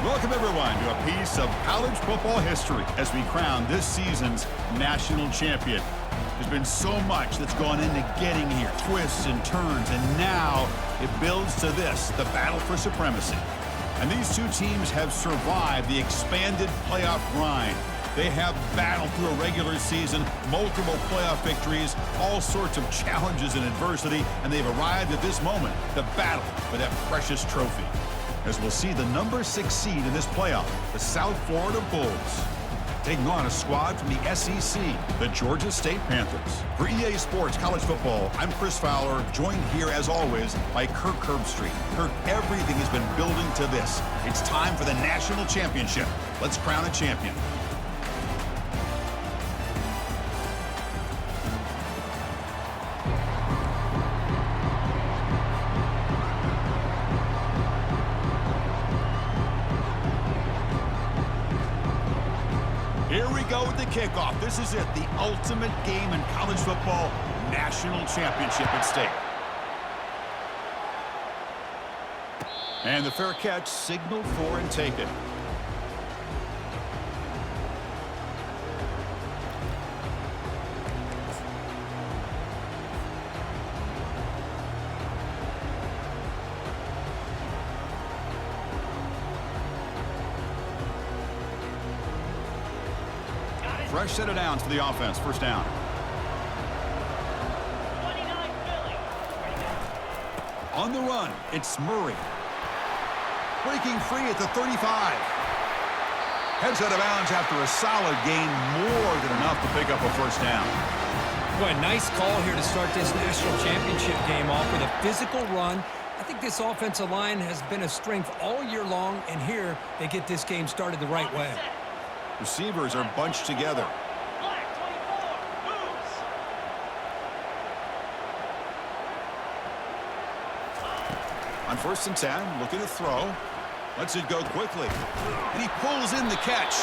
Welcome, everyone, to a piece of college football history as we crown this season's national champion. There's been so much that's gone into getting here, twists and turns, and now it builds to this, the battle for supremacy. And these two teams have survived the expanded playoff grind. They have battled through a regular season, multiple playoff victories, all sorts of challenges and adversity, and they've arrived at this moment, the battle for that precious trophy. As we'll see the number 6 seed in this playoff, the South Florida Bulls, taking on a squad from the SEC, the Georgia State Panthers. For EA Sports College Football, I'm Chris Fowler, joined here as always by Kirk Herbstreit. Kirk, everything has been building to this. It's time for the national championship. Let's crown a champion. Here we go with the kickoff. This is it, the ultimate game in college football, national championship at stake. And the fair catch signaled for and taken. Fresh set of downs for the offense. First down. On the run, it's Murray. Breaking free at the 35. Heads out of bounds after a solid gain, more than enough to pick up a first down. Boy, nice call here to start this national championship game off with a physical run. I think this offensive line has been a strength all year long, and here they get this game started the right way. Receivers are bunched together. On 1st and 10, looking to throw. Lets it go quickly. And he pulls in the catch.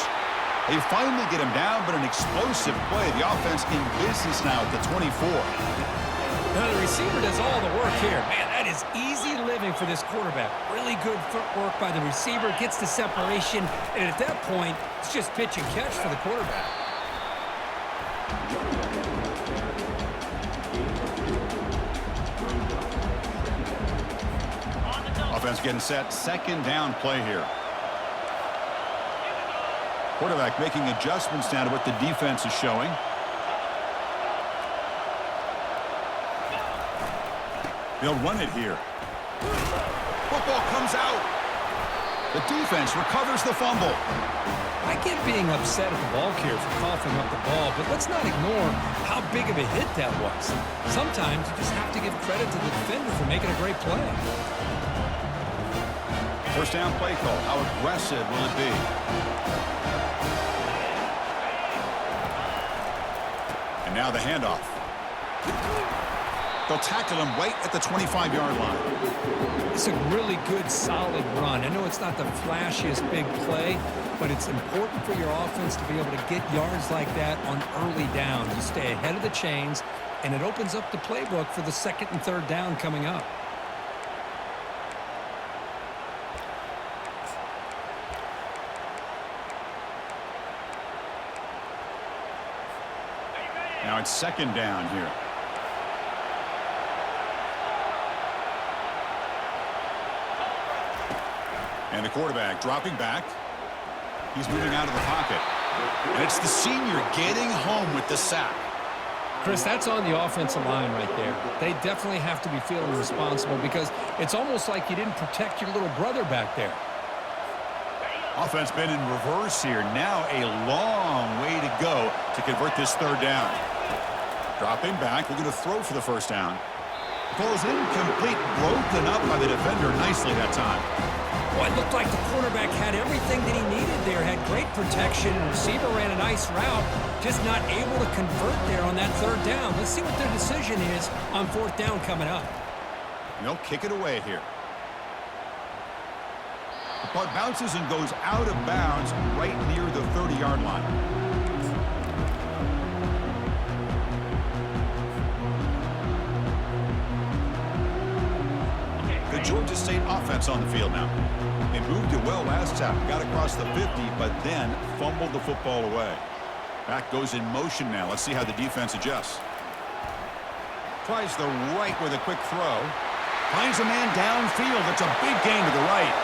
They finally get him down, but an explosive play. The offense in business now at the 24. Now the receiver does all the work here. Man, that is easy living for this quarterback. Really good footwork by the receiver. Gets the separation. And at that point, it's just pitch and catch for the quarterback. Offense getting set. 2nd down play here. Quarterback making adjustments now to what the defense is showing. They'll run it here. Football comes out. The defense recovers the fumble. I get being upset at the ball carrier for coughing up the ball, but let's not ignore how big of a hit that was. Sometimes you just have to give credit to the defender for making a great play. First down play call. How aggressive will it be? And now the handoff. They'll tackle him right at the 25-yard line. It's a really good, solid run. I know it's not the flashiest big play, but it's important for your offense to be able to get yards like that on early downs. You stay ahead of the chains, and it opens up the playbook for the 2nd and 3rd down coming up. Now it's 2nd down here. And the quarterback dropping back. He's moving out of the pocket. And it's the senior getting home with the sack. Chris, that's on the offensive line right there. They definitely have to be feeling responsible because it's almost like you didn't protect your little brother back there. Offense been in reverse here. Now a long way to go to convert this 3rd down. Dropping back, looking to throw for the first down. Ball's incomplete, broken up by the defender nicely that time. Well, it looked like the quarterback had everything that he needed there, had great protection. The receiver ran a nice route, just not able to convert there on that 3rd down. Let's see what their decision is on 4th down coming up. And they'll kick it away here. The puck bounces and goes out of bounds right near the 30-yard line. The Georgia State offense on the field now. They moved it well last time, got across the 50, but then fumbled the football away. Back goes in motion now. Let's see how the defense adjusts. Tries the right with a quick throw. Finds a man downfield. It's a big gain to the right.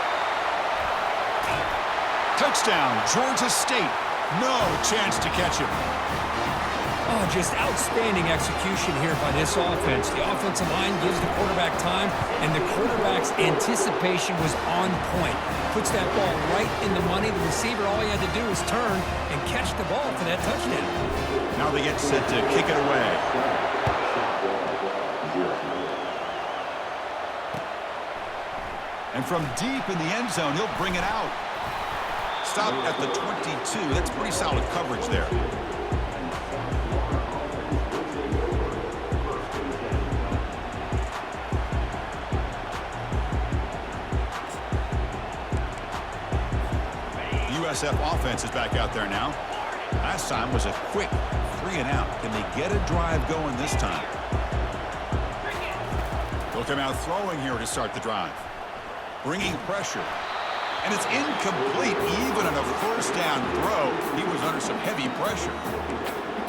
Touchdown, Georgia State. No chance to catch him. Oh, just outstanding execution here by this offense. The offensive line gives the quarterback time, and the quarterback's anticipation was on point. Puts that ball right in the money. The receiver, all he had to do is turn and catch the ball for that touchdown. Now they get set to kick it away. And from deep in the end zone, he'll bring it out. Stop at the 22. That's pretty solid coverage there. USF offense is back out there now. Last time was a quick 3-and-out. Can they get a drive going this time? They'll come out throwing here to start the drive. Bringing pressure. And it's incomplete. Even on a first down throw, he was under some heavy pressure.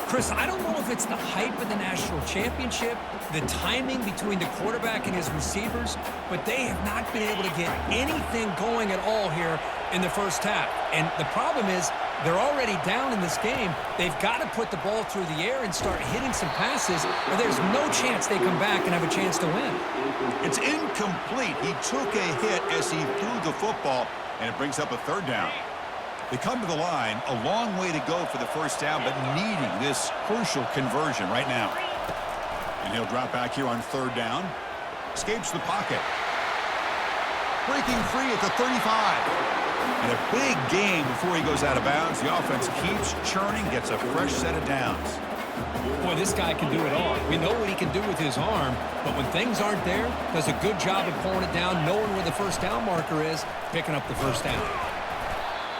Chris, I don't know if it's the hype of the national championship, the timing between the quarterback and his receivers, but they have not been able to get anything going at all here in the first half. And the problem is they're already down in this game. They've got to put the ball through the air and start hitting some passes, or there's no chance they come back and have a chance to win. It's incomplete. He took a hit as he threw the football, and it brings up a third down. They come to the line, a long way to go for the first down, but needing this crucial conversion right now. And he'll drop back here on third down. Escapes the pocket. Breaking free at the 35. And a big gain before he goes out of bounds. The offense keeps churning, gets a fresh set of downs. Boy, this guy can do it all. We know what he can do with his arm, but when things aren't there, does a good job of pulling it down, knowing where the first down marker is, picking up the first down.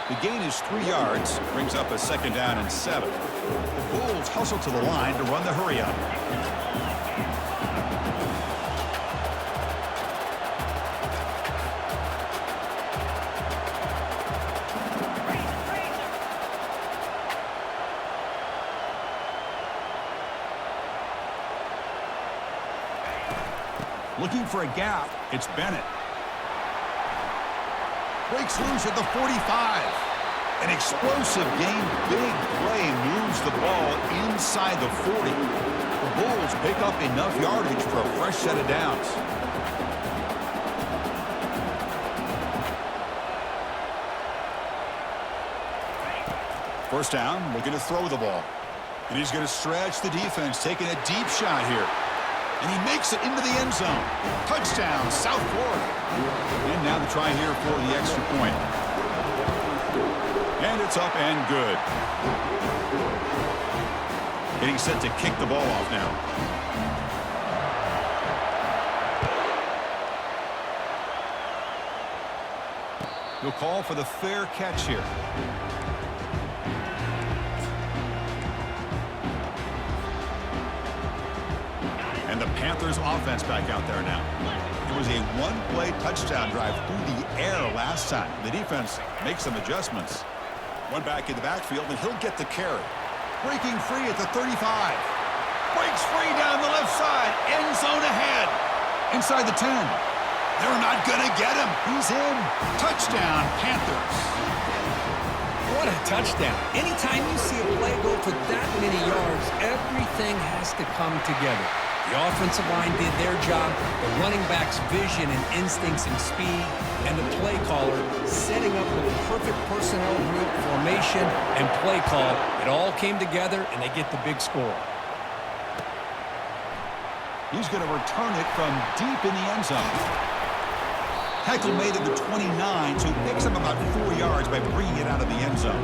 The gain is 3 yards, brings up a second down and 7. The Bulls hustle to the line to run the hurry up. Looking for a gap, it's Bennett. Breaks loose at the 45. An explosive game, big play, moves the ball inside the 40. The Bulls pick up enough yardage for a fresh set of downs. First down, looking to throw the ball. And he's going to stretch the defense, taking a deep shot here. And he makes it into the end zone. Touchdown, South Florida. And now the try here for the extra point. And it's up and good. Getting set to kick the ball off now. He'll call for the fair catch here. And the Panthers offense back out there now. It was a one-play touchdown drive through the air last time. The defense makes some adjustments. One back in the backfield, and he'll get the carry. Breaking free at the 35. Breaks free down the left side. End zone ahead. Inside the 10. They're not going to get him. He's in. Touchdown, Panthers. What a touchdown. Anytime you see a play go for that many yards, everything has to come together. The offensive line did their job, the running back's vision and instincts and speed, and the play caller setting up the perfect personnel group, formation, and play call. It all came together, and they get the big score. He's going to return it from deep in the end zone. Heckle made it to 29, so he picks up about 4 yards by bringing it out of the end zone.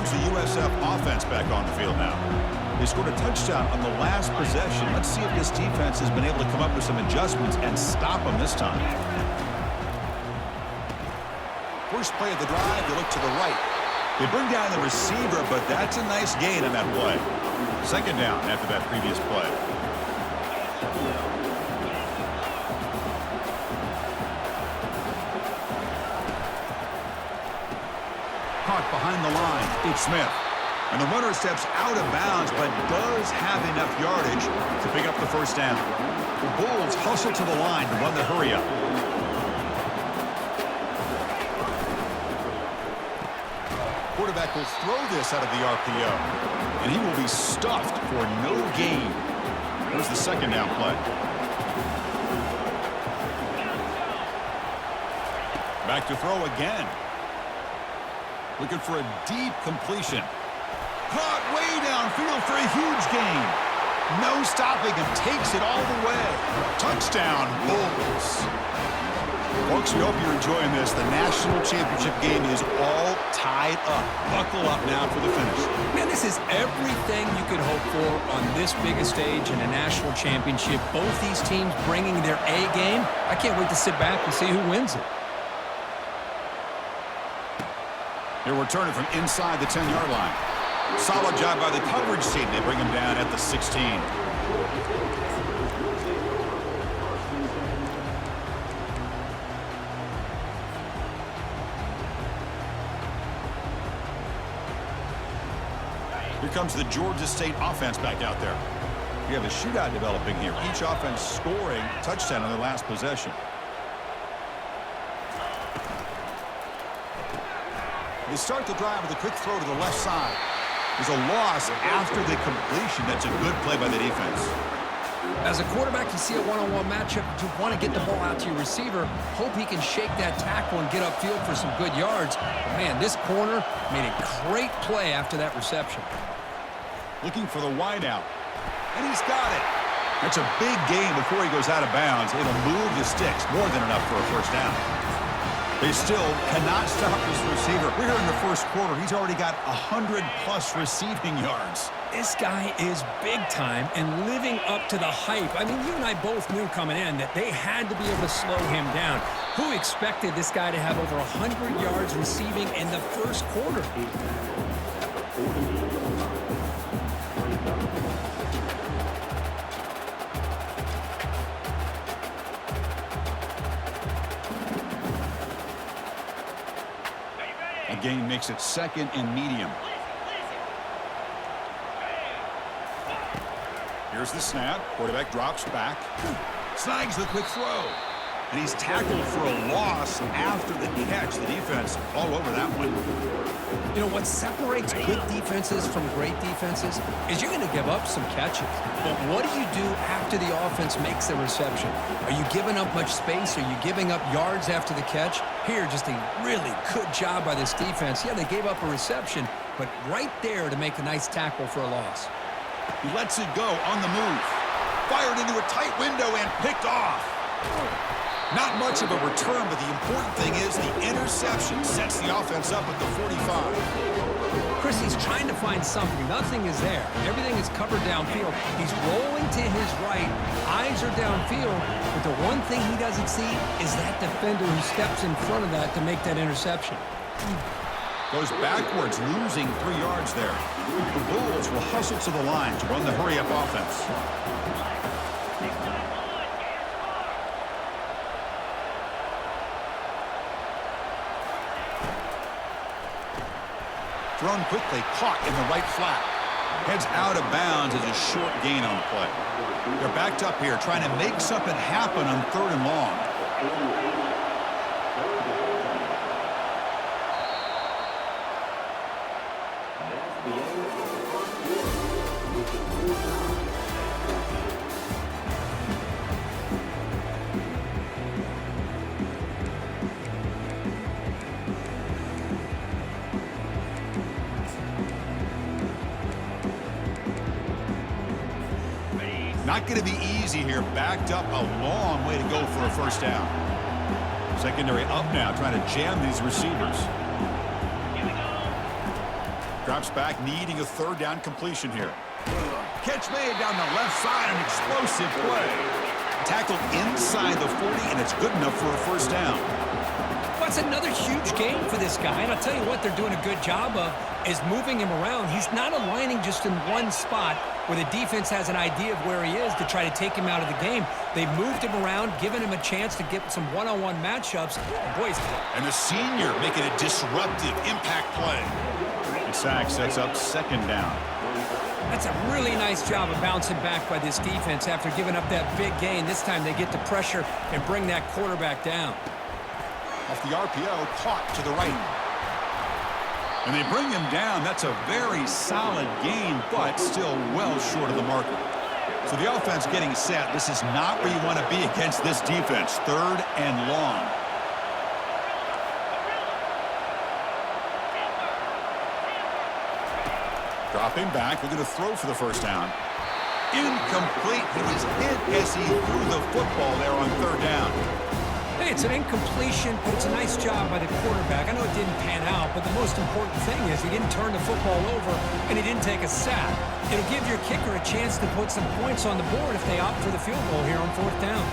The USF offense back on the field now. They scored a touchdown on the last possession. Let's see if this defense has been able to come up with some adjustments and stop them this time. First play of the drive, they look to the right. They bring down the receiver, but that's a nice gain on that play. Second down after that previous play. Caught behind the line. It's Smith. And the runner steps out of bounds, but does have enough yardage to pick up the first down. The Bulls hustle to the line to run the hurry up. Quarterback will throw this out of the RPO, and he will be stuffed for no gain. Here's the second down play. Back to throw again. Looking for a deep completion. Caught way downfield for a huge gain. No stopping him. Takes it all the way. Touchdown, Bulls. Folks, we hope you're enjoying this. The national championship game is all tied up. Buckle up now for the finish. Man, this is everything you could hope for on this biggest stage in a national championship. Both these teams bringing their A game. I can't wait to sit back and see who wins it. They're returning from inside the 10-yard line. Solid job by the coverage team. They bring him down at the 16. Here comes the Georgia State offense back out there. We have a shootout developing here. Each offense scoring a touchdown on their last possession. They start the drive with a quick throw to the left side. There's a loss after the completion. That's a good play by the defense. As a quarterback, you see a one-on-one matchup. You want to get the ball out to your receiver. Hope he can shake that tackle and get upfield for some good yards. But man, this corner made a great play after that reception. Looking for the wideout. And he's got it. That's a big gain before he goes out of bounds. It'll move the sticks. More than enough for a first down. They still cannot stop this receiver. We're here in the first quarter. He's already got 100-plus receiving yards. This guy is big time and living up to the hype. I mean, you and I both knew coming in that they had to be able to slow him down. Who expected this guy to have over 100 yards receiving in the first quarter? Gain makes it second and medium. Here's the snap. Quarterback drops back. Snags the quick throw. And he's tackled for a loss after the catch. The defense all over that one. You know, what separates good defenses from great defenses is you're going to give up some catches. But what do you do after the offense makes the reception? Are you giving up much space? Are you giving up yards after the catch? Here, just a really good job by this defense. Yeah, they gave up a reception, but right there to make a nice tackle for a loss. He lets it go on the move. Fired into a tight window and picked off. Not much of a return, but the important thing is the interception sets the offense up at the 45. Chris, he's trying to find something. Nothing is there. Everything is covered downfield. He's rolling to his right. Eyes are downfield. But the one thing he doesn't see is that defender who steps in front of that to make that interception. Goes backwards, losing 3 yards there. The Bulls will hustle to the line to run the hurry-up offense. Thrown quickly, caught in the right flat. Heads out of bounds as a short gain on the play. They're backed up here, trying to make something happen on 3rd and long. Not going to be easy here. Backed up a long way to go for a first down. Secondary up now, trying to jam these receivers. Drops back, needing a 3rd down completion here. Catch made down the left side, an explosive play. Tackled inside the 40, and it's good enough for a first down. Well, that's another huge game for this guy, and I'll tell you what they're doing a good job of is moving him around. He's not aligning just in one spot where the defense has an idea of where he is to try to take him out of the game. They've moved him around, given him a chance to get some one-on-one matchups. Boys. And the senior making a disruptive impact play. The sack sets up second down. That's a really nice job of bouncing back by this defense after giving up that big gain. This time they get the pressure and bring that quarterback down. Off the RPO, caught to the right. And they bring him down. That's a very solid gain, but still well short of the marker. So the offense getting set. This is not where you want to be against this defense. 3rd and long. Dropping back, looking to throw for the first down. Incomplete. He was hit as he threw the football there on 3rd down. Hey, it's an incompletion, but it's a nice job by the quarterback. I know it didn't pan out, but the most important thing is he didn't turn the football over and he didn't take a sack. It'll give your kicker a chance to put some points on the board if they opt for the field goal here on 4th down.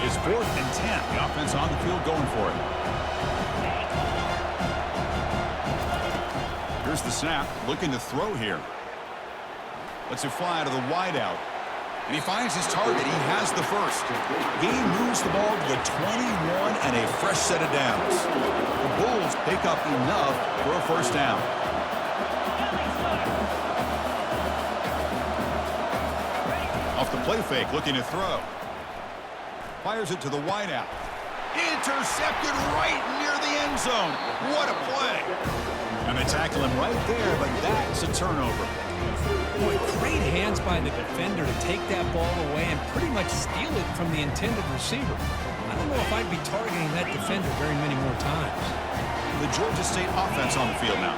It's 4th and 10. The offense on the field going for it. Here's the snap, looking to throw here. Lets it fly to the wideout. And he finds his target. He has the first. He moves the ball to the 21 and a fresh set of downs. The Bulls pick up enough for a first down. Off the play fake, looking to throw. Fires it to the wideout. Intercepted right near the end zone. What a play. And they tackle him right there, but that's a turnover. Boy, great hands by the defender to take that ball away and pretty much steal it from the intended receiver. I don't know if I'd be targeting that defender very many more times. The Georgia State offense on the field now.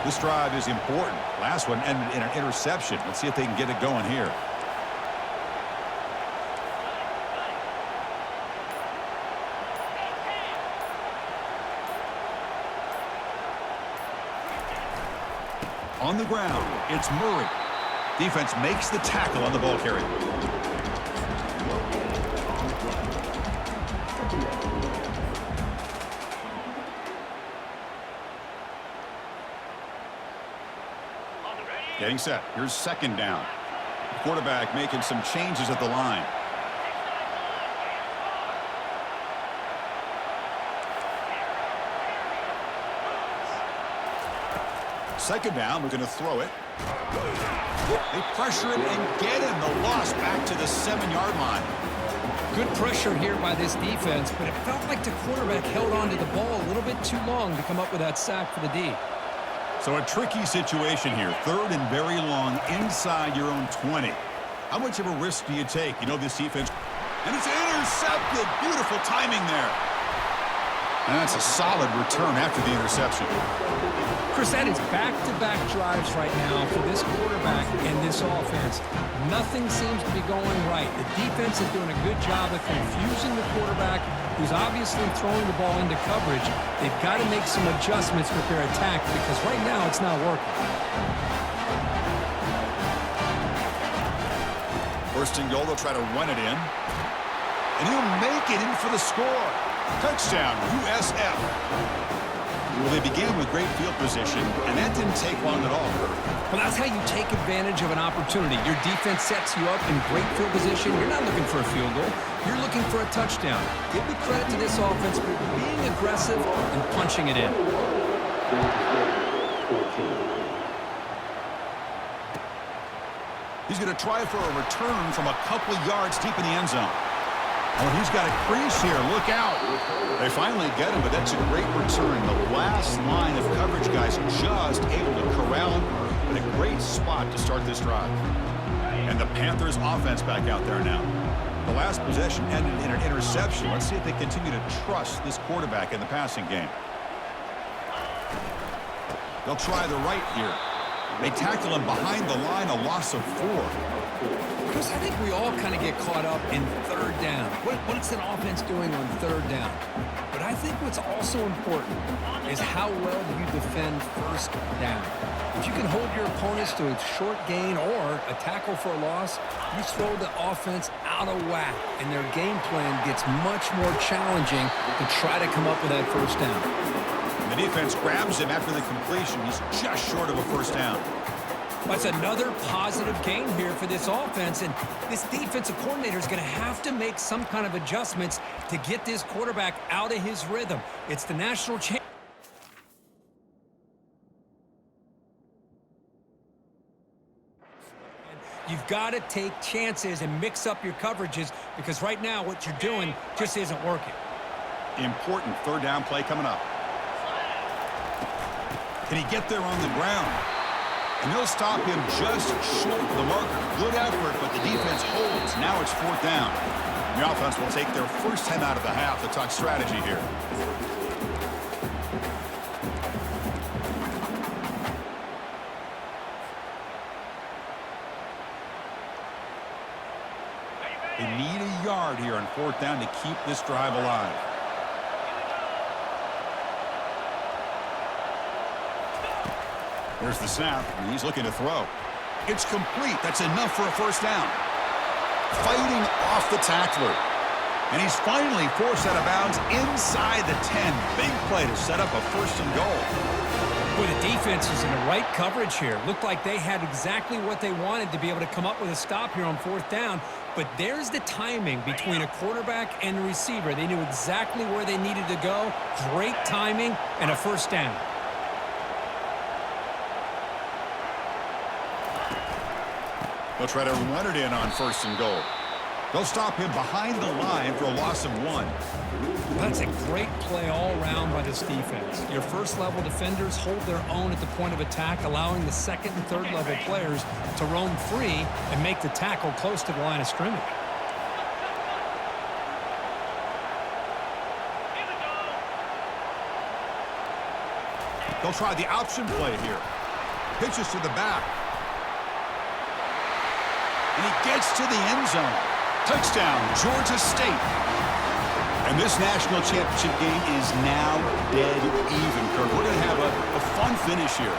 This drive is important. Last one ended in an interception. Let's see if they can get it going here. On the ground, it's Murray. Defense makes the tackle on the ball carrier. Getting set. Here's 2nd down. The quarterback making some changes at the line. Second down, we're going to throw it. They pressure it and get him. The loss back to the 7-yard line. Good pressure here by this defense, but it felt like the quarterback held on to the ball a little bit too long to come up with that sack for the D. So a tricky situation here. 3rd and very long inside your own 20. How much of a risk do you take? You know this defense. And it's intercepted. Beautiful timing there. And that's a solid return after the interception. Chris, that is back-to-back drives right now for this quarterback and this offense. Nothing seems to be going right. The defense is doing a good job of confusing the quarterback, who's obviously throwing the ball into coverage. They've got to make some adjustments with their attack because right now it's not working. 1st and goal, they'll try to run it in. And he'll make it in for the score. Touchdown, USF. Well, they began with great field position, and that didn't take long at all. Well, that's how you take advantage of an opportunity. Your defense sets you up in great field position. You're not looking for a field goal. You're looking for a touchdown. Give the credit to this offense for being aggressive and punching it in. He's going to try for a return from a couple yards deep in the end zone. Oh, he's got a crease here. Look out. They finally get him, but that's a great return. The last line of coverage guys just able to corral him. But a great spot to start this drive. And the Panthers offense back out there now. The last possession ended in an interception. Let's see if they continue to trust this quarterback in the passing game. They'll try the right here. They tackle him behind the line, a loss of 4. Chris, I think we all kind of get caught up in 3rd down. What's an offense doing on 3rd down? But I think what's also important is how well you defend 1st down. If you can hold your opponents to a short gain or a tackle for a loss, you throw the offense out of whack, and their game plan gets much more challenging to try to come up with that first down. The defense grabs him after the completion. He's just short of a first down. That's another positive gain here for this offense, and this defensive coordinator is going to have to make some kind of adjustments to get this quarterback out of his rhythm. It's the national champion. You've got to take chances and mix up your coverages because right now what you're doing just isn't working. Important third down play coming up. Can he get there on the ground? And they'll stop him just short of the marker. Good effort, but the defense holds. Now it's fourth down. The offense will take their first time out of the half to talk strategy here. They need a yard here on fourth down to keep this drive alive. There's the snap, and he's looking to throw. It's complete. That's enough for a first down. Fighting off the tackler. And he's finally forced out of bounds inside the 10. Big play to set up a first and goal. Boy, the defense is in the right coverage here. Looked like they had exactly what they wanted to be able to come up with a stop here on fourth down. But there's the timing between a quarterback and a receiver. They knew exactly where they needed to go. Great timing and a first down. They'll try to run it in on first and goal. They'll stop him behind the line for a loss of 1. That's a great play all around by this defense. Your first-level defenders hold their own at the point of attack, allowing the second and third-level players to roam free and make the tackle close to the line of scrimmage. They'll try the option play here. Pitches to the back. And he gets to the end zone. Touchdown, Georgia State. And this national championship game is now dead even, Kirk. We're going to have a fun finish here.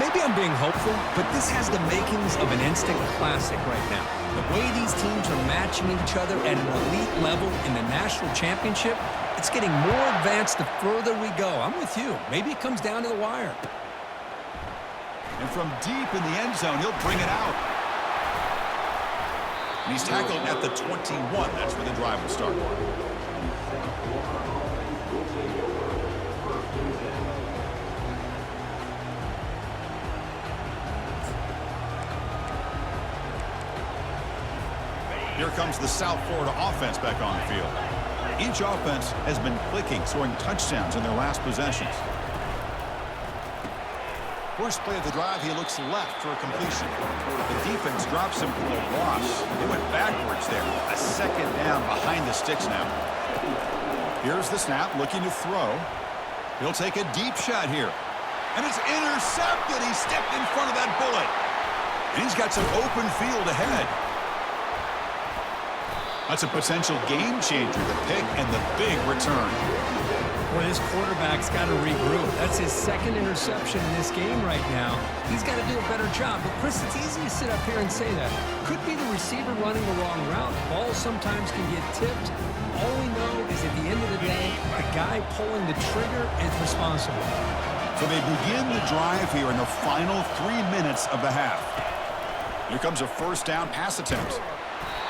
Maybe I'm being hopeful, but this has the makings of an instant classic right now. The way these teams are matching each other at an elite level in the national championship, it's getting more advanced the further we go. I'm with you. Maybe it comes down to the wire. And from deep in the end zone, he'll bring it out. And he's tackled at the 21. That's where the drive will start. Here comes the South Florida offense back on the field. Each offense has been clicking, scoring touchdowns in their last possessions. First play of the drive, he looks left for a completion. The defense drops him for a loss. They went backwards there. A second down behind the sticks now. Here's the snap, looking to throw. He'll take a deep shot here. And it's intercepted. He stepped in front of that bullet. And he's got some open field ahead. That's a potential game changer, the pick and the big return. Boy, this quarterback's got to regroup. That's his second interception in this game right now. He's got to do a better job. But, Chris, it's easy to sit up here and say that. Could be the receiver running the wrong route. Balls sometimes can get tipped. All we know is at the end of the day, the guy pulling the trigger is responsible. So they begin the drive here in the final 3 minutes of the half. Here comes a first down pass attempt.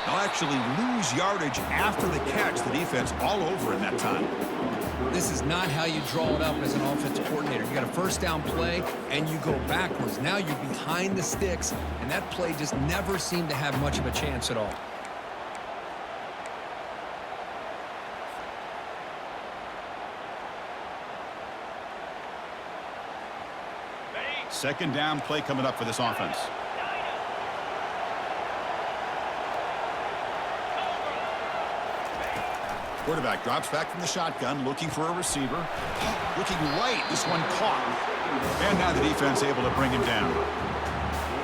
They'll actually lose yardage after the catch. The defense all over in that time. This is not how you draw it up as an offensive coordinator. You got a first down play, and you go backwards. Now you're behind the sticks, and that play just never seemed to have much of a chance at all. Second down play coming up for this offense. Quarterback drops back from the shotgun, looking for a receiver. Looking right, this one caught. And now the defense able to bring him down.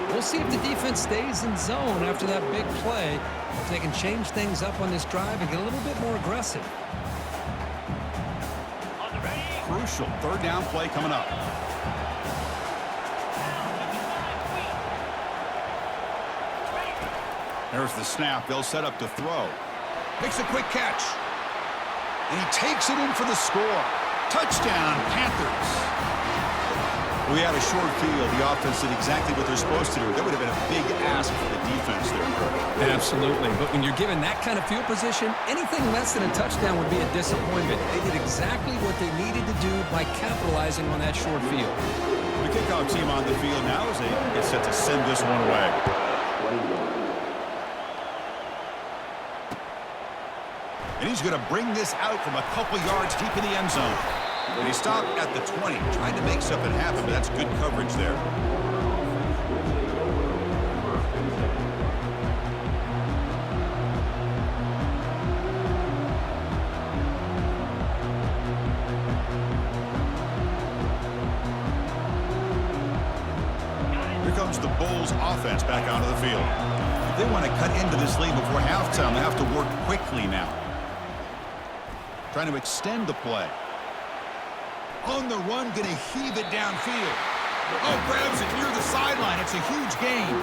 We'll see if the defense stays in zone after that big play. If they can change things up on this drive and get a little bit more aggressive. Crucial third down play coming up. There's the snap. They'll set up to throw. Makes a quick catch. And he takes it in for the score. Touchdown, Panthers. We had a short field. The offense did exactly what they're supposed to do. That would have been a big ask for the defense there. Absolutely. But when you're given that kind of field position, anything less than a touchdown would be a disappointment. They did exactly what they needed to do by capitalizing on that short field. The kickoff team on the field now as they get set to send this one away. And he's going to bring this out from a couple yards deep in the end zone. And he stopped at the 20, trying to make something happen, but that's good coverage there. Here comes the Bulls offense back onto the field. If they want to cut into this lead before halftime, they have to work quickly now. Trying to extend the play. On the run, going to heave it downfield. Oh, grabs it near the sideline. It's a huge gain.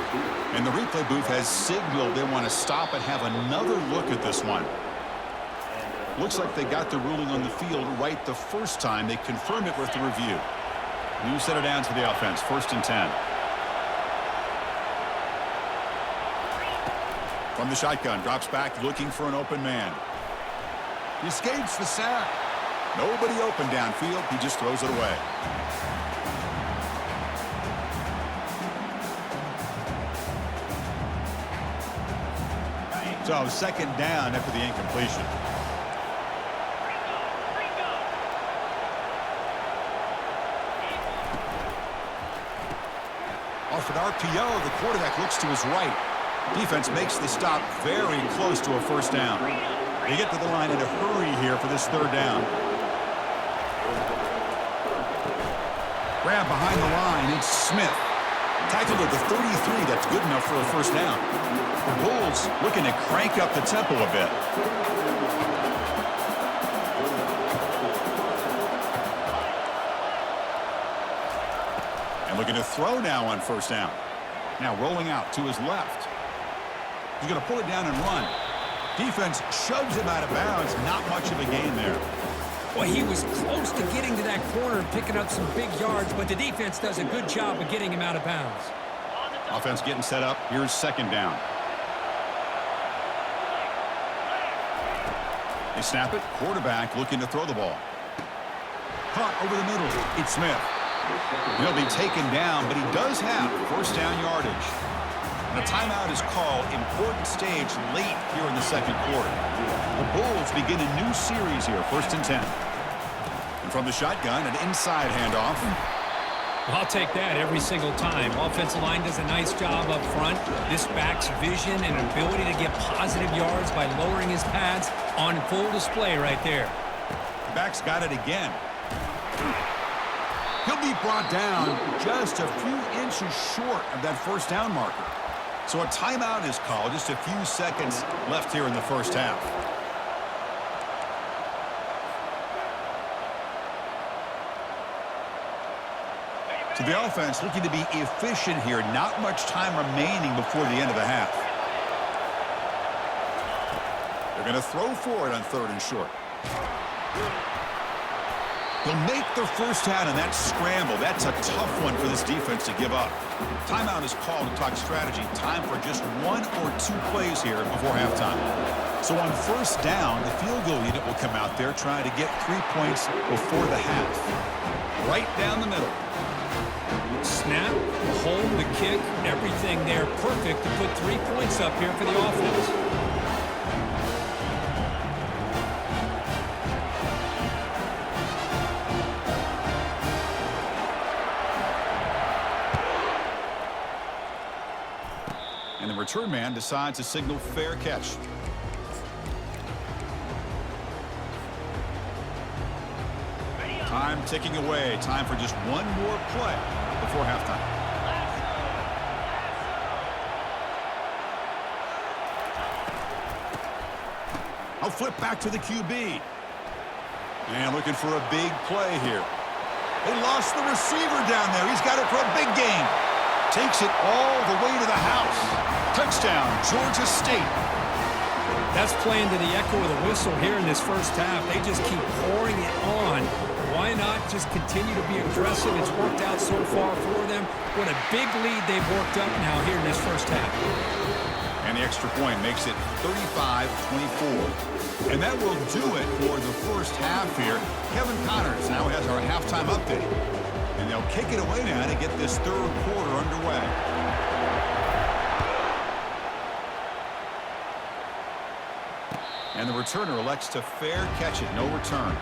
And the replay booth has signaled they want to stop and have another look at this one. Looks like they got the ruling on the field right the first time. They confirmed it with the review. New set of downs for the offense. 1st and 10. From the shotgun, drops back, looking for an open man. He escapes the sack. Nobody open downfield. He just throws it away. So 2nd down after the incompletion. Off an RPO, the quarterback looks to his right. Defense makes the stop very close to a 1st down. They get to the line in a hurry here for this 3rd down. Grab behind the line. It's Smith. Tackled at the 33. That's good enough for a 1st down. The Bulls looking to crank up the tempo a bit. And looking to throw now on 1st down. Now rolling out to his left. He's going to pull it down and run. Defense shoves him out of bounds. Not much of a gain there. Well, he was close to getting to that corner and picking up some big yards, but the defense does a good job of getting him out of bounds. Offense getting set up. Here's 2nd down. They snap it. Quarterback looking to throw the ball. Caught over the middle. It's Smith. He'll be taken down, but he does have 1st down yardage. And a timeout is called. Important stage late here in the 2nd quarter. The Bulls begin a new series here. 1st and 10. And from the shotgun, an inside handoff. I'll take that every single time. Offensive line does a nice job up front. This back's vision and ability to get positive yards by lowering his pads on full display right there. The back's got it again. He'll be brought down just a few inches short of that 1st down marker. So a timeout is called. Just a few seconds left here in the 1st half. So the offense looking to be efficient here. Not much time remaining before the end of the half. They're going to throw for it on 3rd and short. They'll make their 1st down, and that scramble. That's a tough one for this defense to give up. Timeout is called to talk strategy. Time for just 1 or 2 plays here before halftime. So on 1st down, the field goal unit will come out there trying to get 3 points before the half. Right down the middle. Snap, hold, the kick, everything there perfect to put 3 points up here for the offense. And the return man decides to signal fair catch. Time ticking away. Time for just 1 more play before halftime. I'll flip back to the QB. And looking for a big play here. They lost the receiver down there. He's got it for a big gain. Takes it all the way to the house. Touchdown, Georgia State. That's playing to the echo of the whistle here in this first half. They just keep pouring it on. Why not just continue to be aggressive? It's worked out so far for them. What a big lead they've worked up now here in this first half. And the extra point makes it 35-24. And that will do it for the first half here. Kevin Connors now has our halftime update. And they'll kick it away now to get this third quarter underway. And the returner elects to fair catch it. No return.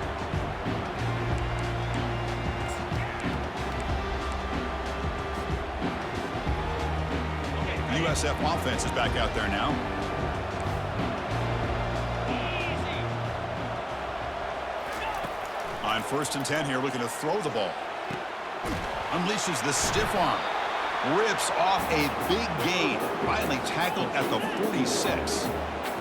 The USF offense is back out there now. On 1st and 10 here, looking to throw the ball. Unleashes the stiff arm. Rips off a big gain. Finally tackled at the 46.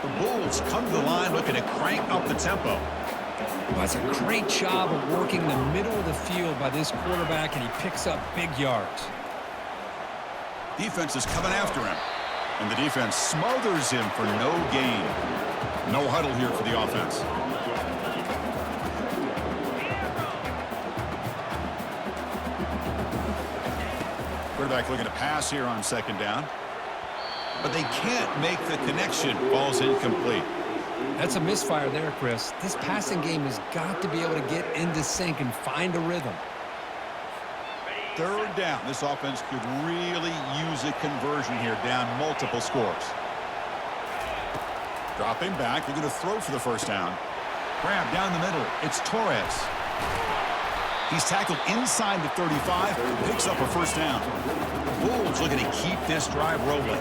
The Bulls come to the line looking to crank up the tempo. Well, that's a great job of working the middle of the field by this quarterback, and he picks up big yards. Defense is coming after him. And the defense smothers him for no gain. No huddle here for the offense. Quarterback looking to pass here on 2nd down. But they can't make the connection. Ball's incomplete. That's a misfire there, Chris. This passing game has got to be able to get into sync and find a rhythm. 3rd down. This offense could really use a conversion here, down multiple scores. Dropping back. They're going to throw for the 1st down. Grab down the middle. It's Torres. He's tackled inside the 35. Picks up a 1st down. The Bulls looking to keep this drive rolling.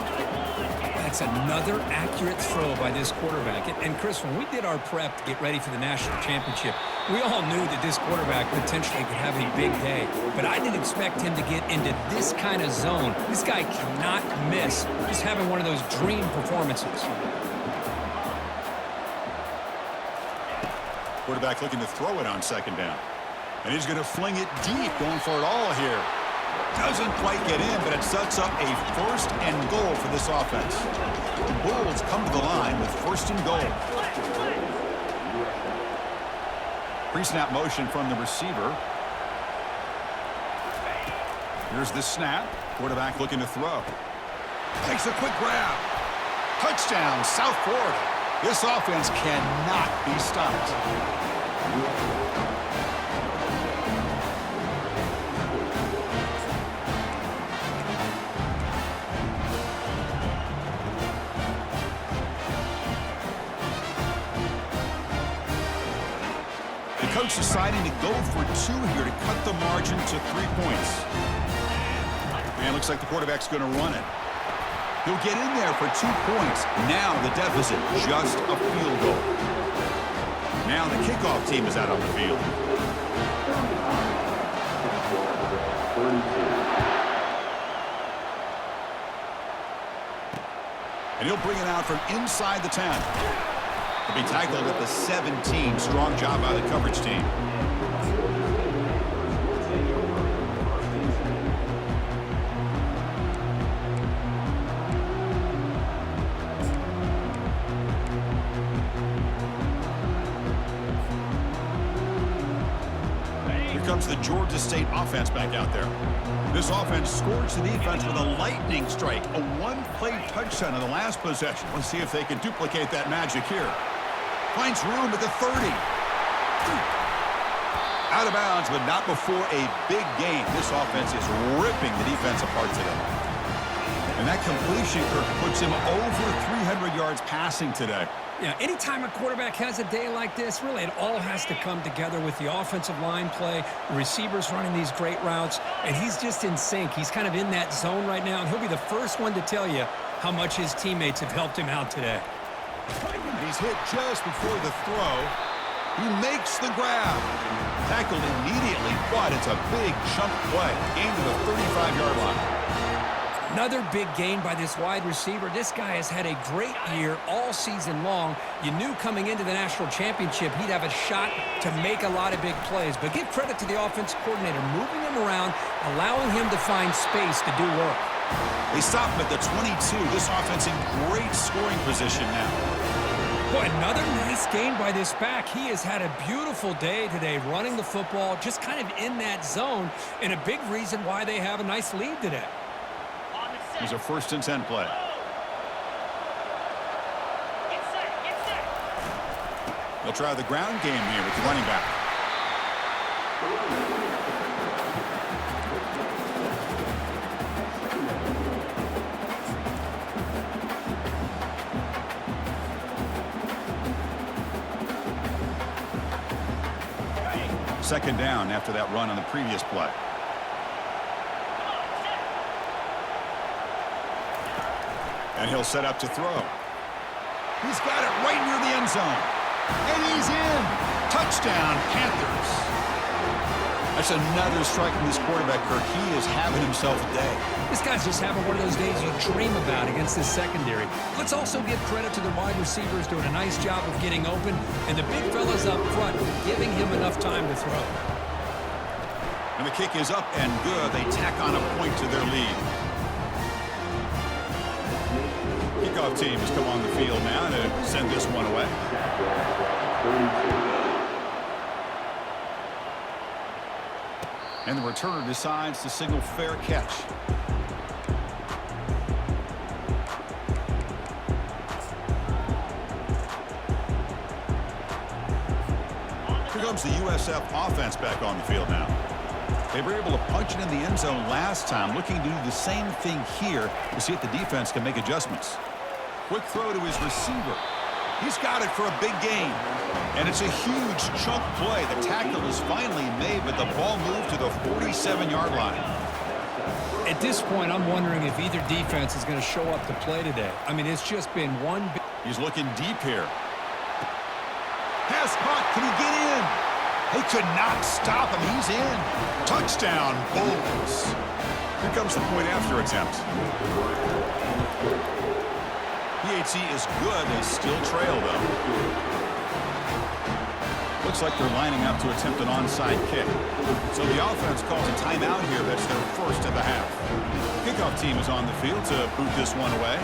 That's another accurate throw by this quarterback. And Chris, when we did our prep to get ready for the national championship, we all knew that this quarterback potentially could have a big day. But I didn't expect him to get into this kind of zone. This guy cannot miss. Just having one of those dream performances. Quarterback looking to throw it on 2nd down. And he's going to fling it deep, going for it all here. Doesn't quite get in, but it sets up a 1st and goal for this offense. The Bulls come to the line with 1st and goal. Pre-snap motion from the receiver. Here's the snap. Quarterback looking to throw. Takes a quick grab. Touchdown, South Florida. This offense cannot be stopped. Coach deciding to go for 2 here to cut the margin to 3 points. And looks like the quarterback's going to run it. He'll get in there for 2 points. Now the deficit, just a field goal. Now the kickoff team is out on the field. And he'll bring it out from inside the 10. To be tackled at the 17. Strong job by the coverage team. Here comes the Georgia State offense back out there. This offense scores the defense with a lightning strike. A one-play touchdown in the last possession. Let's see if they can duplicate that magic here. Finds room at the 30. Out of bounds, but not before a big gain. This offense is ripping the defense apart today. And that completion, Kirk, puts him over 300 yards passing today. Yeah, anytime a quarterback has a day like this, really it all has to come together with the offensive line play, the receivers running these great routes, and he's just in sync. He's kind of in that zone right now, and he'll be the first one to tell you how much his teammates have helped him out today. He's hit just before the throw. He makes the grab. Tackled immediately, but it's a big chunk play. Gain to the 35-yard line. Another big gain by this wide receiver. This guy has had a great year all season long. You knew coming into the national championship he'd have a shot to make a lot of big plays. But give credit to the offensive coordinator, moving him around, allowing him to find space to do work. They stop him at the 22. This offense in great scoring position now. Boy, another nice gain by this back. He has had a beautiful day today running the football, just kind of in that zone, and a big reason why they have a nice lead today. Here's a 1st and 10 play. They'll try the ground game here with the running back. Second down after that run on the previous play. And he'll set up to throw. He's got it right near the end zone. And he's in. Touchdown, Panthers. That's another strike from this quarterback, Kirk. He is having himself a day. This guy's just having one of those days you dream about against this secondary. Let's also give credit to the wide receivers doing a nice job of getting open, and the big fellas up front giving him enough time to throw. And the kick is up and good. They tack on a point to their lead. Kickoff team has come on the field now to send this one away. And the returner decides to signal fair catch. Here comes the USF offense back on the field now. They were able to punch it in the end zone last time, looking to do the same thing here to see if the defense can make adjustments. Quick throw to his receiver. He's got it for a big gain. And it's a huge chunk play. The tackle is finally made, but the ball moved to the 47-yard line. At this point, I'm wondering if either defense is going to show up to play today. I mean, it's just been one big... He's looking deep here. Pass caught. Can he get in? They could not stop him. He's in. Touchdown, Bulls. Here comes the point after attempt. PAT is good. They still trail, though. Looks like they're lining up to attempt an onside kick. So the offense calls a timeout here. That's their first of the half. Kickoff team is on the field to boot this one away.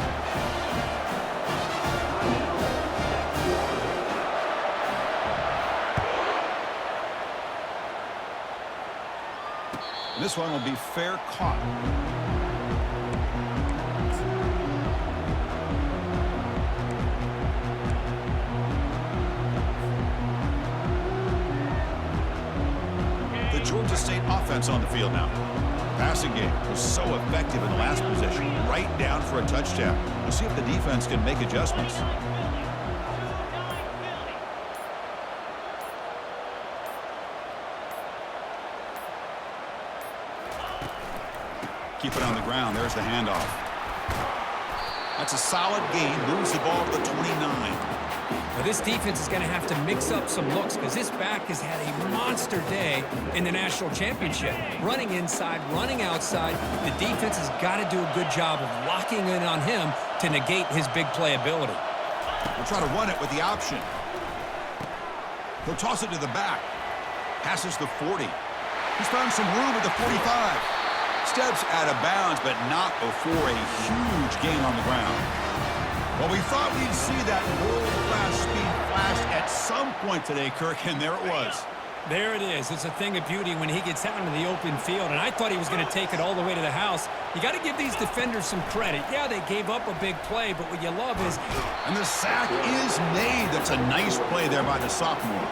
This one will be fair caught. The Georgia State offense on the field now. Passing game was so effective in the last possession, right down for a touchdown. We'll see if the defense can make adjustments. Keep it on the ground. There's the handoff. That's a solid gain. Moves the ball to the 29. Well, this defense is going to have to mix up some looks because this back has had a monster day in the national championship. Running inside, running outside. The defense has got to do a good job of locking in on him to negate his big play ability. We'll try to run it with the option. He'll toss it to the back. Passes the 40. He's found some room at the 45. Steps out of bounds, but not before a huge gain on the ground. Well, we thought we'd see that world-class speed flash at some point today, Kirk, and there it was. There it is. It's a thing of beauty when he gets out into the open field, and I thought he was going to take it all the way to the house. You got to give these defenders some credit. Yeah, they gave up a big play, but what you love is... And the sack is made. That's a nice play there by the sophomore.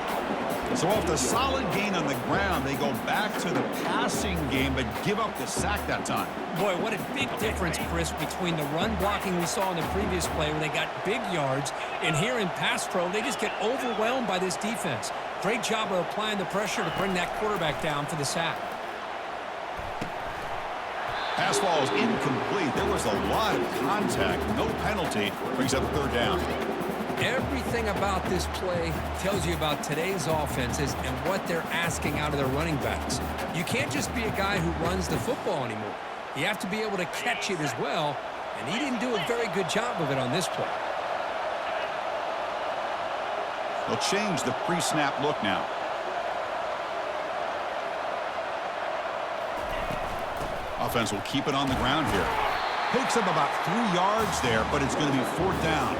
So off the solid gain on the ground, they go back to the passing game, but give up the sack that time. Boy, what a big difference, Chris, between the run blocking we saw in the previous play where they got big yards, and here in pass pro, they just get overwhelmed by this defense. Great job of applying the pressure to bring that quarterback down for the sack. Pass ball is incomplete. There was a lot of contact. No penalty. Brings up third down. Everything about this play tells you about today's offenses and what they're asking out of their running backs. You can't just be a guy who runs the football anymore. You have to be able to catch it as well, and he didn't do a very good job of it on this play. They'll change the pre-snap look now. Offense will keep it on the ground here. Picks up about 3 yards there, but it's going to be 4th down.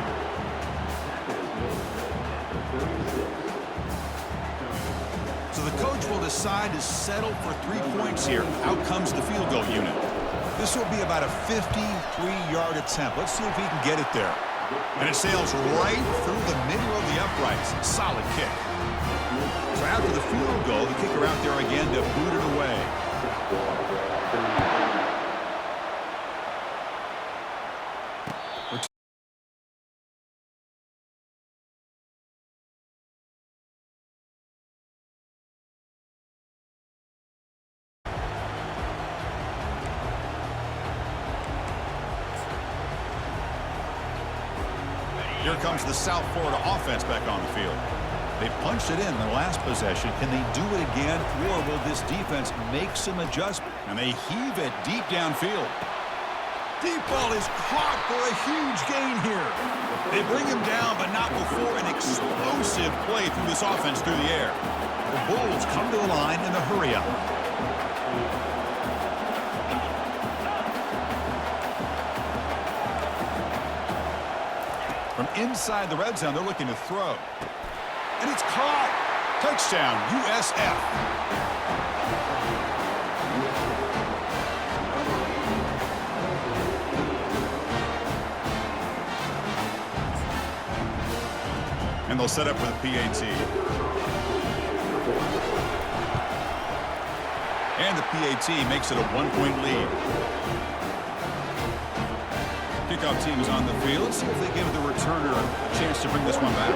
So the coach will decide to settle for 3 points here. Out comes the field goal unit. This will be about a 53-yard attempt. Let's see if he can get it there. And it sails right through the middle of the uprights. Solid kick. So after the field goal, the kicker out there again to boot it away. Here comes the South Florida offense back on the field. They punched it in the last possession. Can they do it again, or will this defense make some adjustment? And they heave it deep downfield. Deep ball is caught for a huge gain here. They bring him down, but not before an explosive play through this offense through the air. The Bulls come to the line in the hurry-up. From inside the red zone, they're looking to throw. And it's caught. Touchdown, USF. And they'll set up for the PAT. And the PAT makes it a 1-point lead. Kickoff team is on the field. Let's see if they give the returner a chance to bring this one back.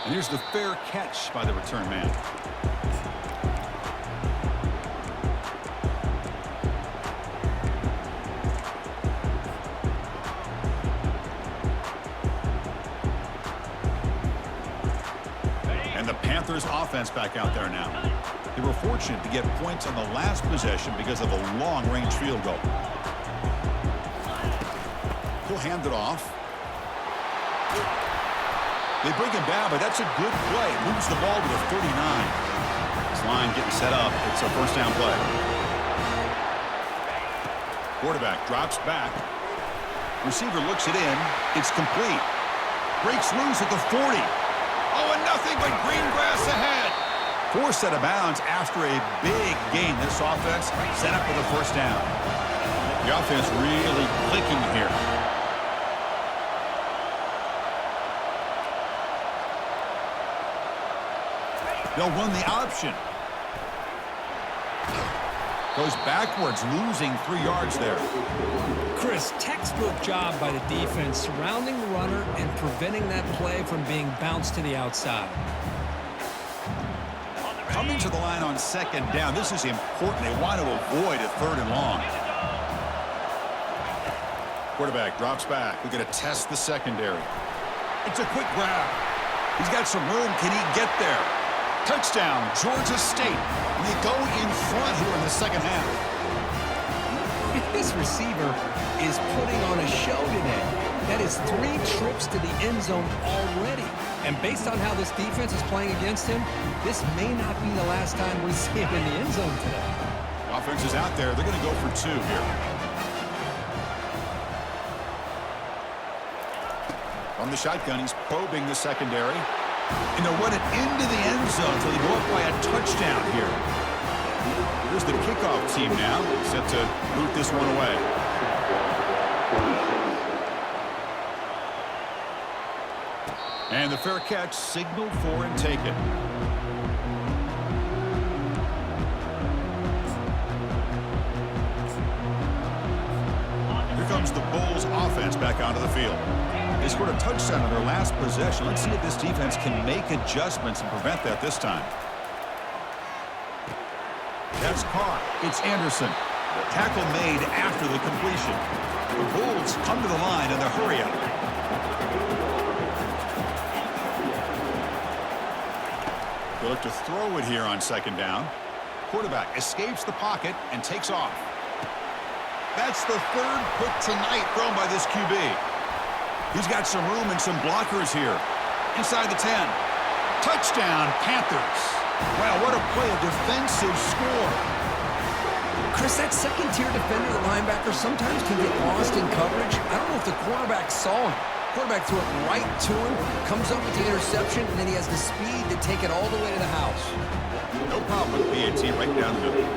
And here's the fair catch by the return man. And the Panthers offense back out there now. They were fortunate to get points on the last possession because of a long-range field goal. He'll hand it off. They bring him down, but that's a good play. Moves the ball to the 39. This line getting set up. It's a first down play. Quarterback drops back. Receiver looks it in. It's complete. Breaks loose at the 40. Oh, and nothing but green grass ahead. Forced out of bounds after a big gain. This offense set up for the first down. The offense really clicking here. They'll run the option. Goes backwards, losing 3 yards there. Chris, textbook job by the defense surrounding the runner and preventing that play from being bounced to the outside. Coming to the line on second down. This is important. They want to avoid a 3rd and long. Quarterback drops back. We're going to test the secondary. It's a quick grab. He's got some room. Can he get there? Touchdown, Georgia State. And they go in front here in the second half. This receiver is putting on a show today. That is 3 trips to the end zone already. And based on how this defense is playing against him, this may not be the last time we see him in the end zone today. Offense is out there. They're going to go for 2 here. From the shotgun, he's probing the secondary. And they'll run it into the end zone until they go up by a touchdown here. Here's the kickoff team now, set to boot this one away. And the fair catch signaled for and taken. Here comes the Bulls offense back onto the field. They scored a touchdown on their last possession. Let's see if this defense can make adjustments and prevent that this time. That's caught. It's Anderson. Tackle made after the completion. The Bulls come to the line in the hurry-up. They look to throw it here on second down. Quarterback escapes the pocket and takes off. That's the 3rd pick tonight thrown by this QB. He's got some room and some blockers here. Inside the 10. Touchdown, Panthers. Wow, what a play, a defensive score. Chris, that second-tier defender, the linebacker, sometimes can get lost in coverage. I don't know if the quarterback saw him. Quarterback threw it right to him, comes up with the interception, and then he has the speed to take it all the way to the house. No problem with PAT right down the middle.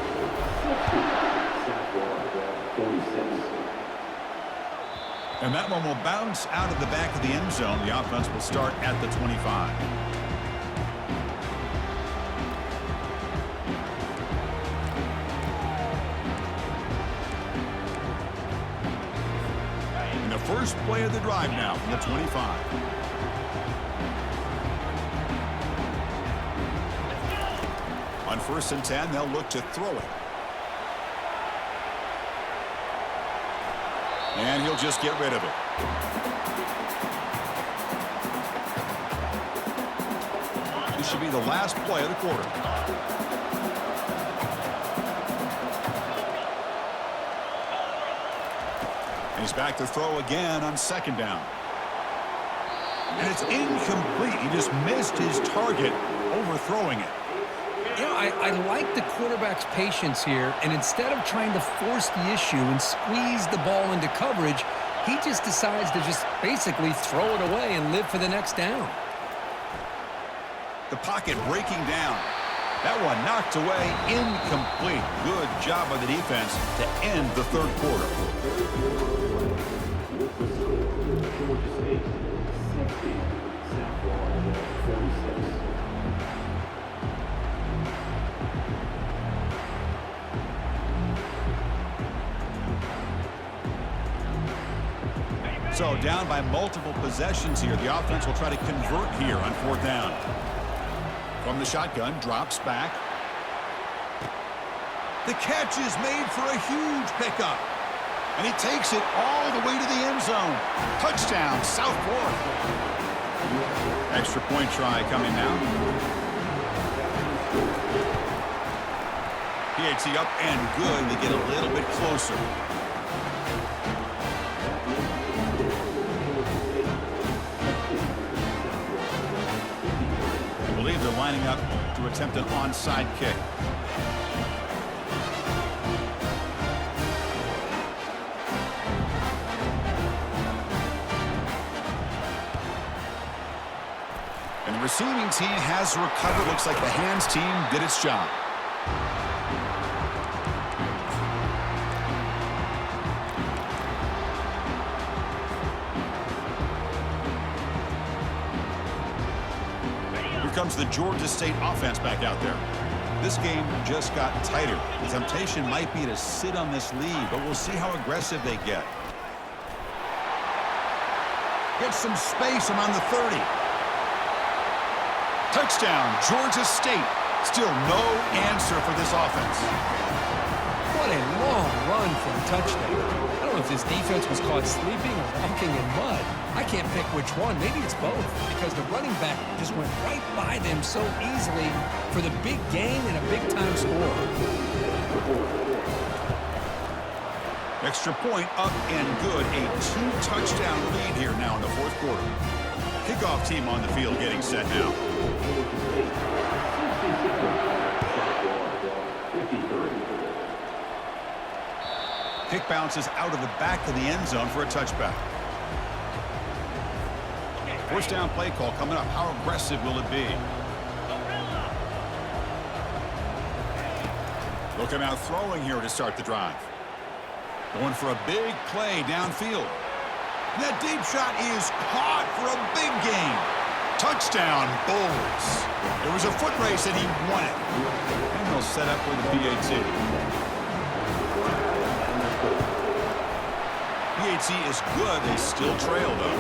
And that one will bounce out of the back of the end zone. The offense will start at the 25. And the first play of the drive now from the 25. On 1st and 10, they'll look to throw it. And he'll just get rid of it. This should be the last play of the quarter. And he's back to throw again on 2nd down. And it's incomplete. He just missed his target, overthrowing it. You know, I like the quarterback's patience here, and instead of trying to force the issue and squeeze the ball into coverage, he just decides to just basically throw it away and live for the next down. The pocket breaking down. That one knocked away, incomplete. Good job by the defense to end the 3rd quarter. So down by multiple possessions here. The offense will try to convert here on 4th down. From the shotgun, drops back. The catch is made for a huge pickup. And he takes it all the way to the end zone. Touchdown, South Florida. Extra point try coming now. PAT up and good. They get a little bit closer. I believe they're lining up to attempt an onside kick. And the receiving team has recovered. Looks like the hands team did its job. Comes the Georgia State offense back out there. This game just got tighter. The temptation might be to sit on this lead, but we'll see how aggressive they get. Get some space around the 30. Touchdown, Georgia State. Still no answer for this offense. What a long run for a touchdown. I don't know if this defense was caught sleeping or walking in mud. I can't pick which one. Maybe it's both, because the running back just went right by them so easily for the big gain and a big-time score. Extra point up and good. A 2-touchdown lead here now in the 4th quarter. Kickoff team on the field getting set now. Kick bounces out of the back of the end zone for a touchback. 1st down play call coming up. How aggressive will it be? Looking out throwing here to start the drive. Going for a big play downfield. And that deep shot is caught for a big gain. Touchdown, Bulls. It was a foot race and he won it. And they'll set up with the PAT. PAT is good. They still trail, though.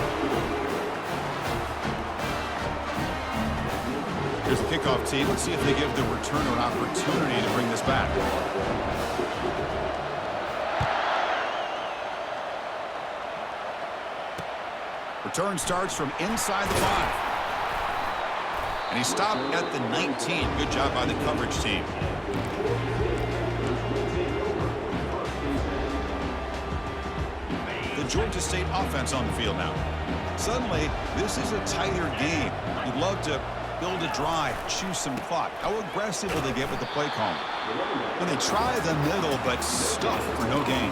Here's the kickoff team. Let's see if they give the returner an opportunity to bring this back. Return starts from inside the 5. And he stopped at the 19. Good job by the coverage team. The Georgia State offense on the field now. Suddenly, this is a tighter game. You'd love to build a drive, choose some clock. How aggressive will they get with the play call? When they try the middle, but stuff for no gain.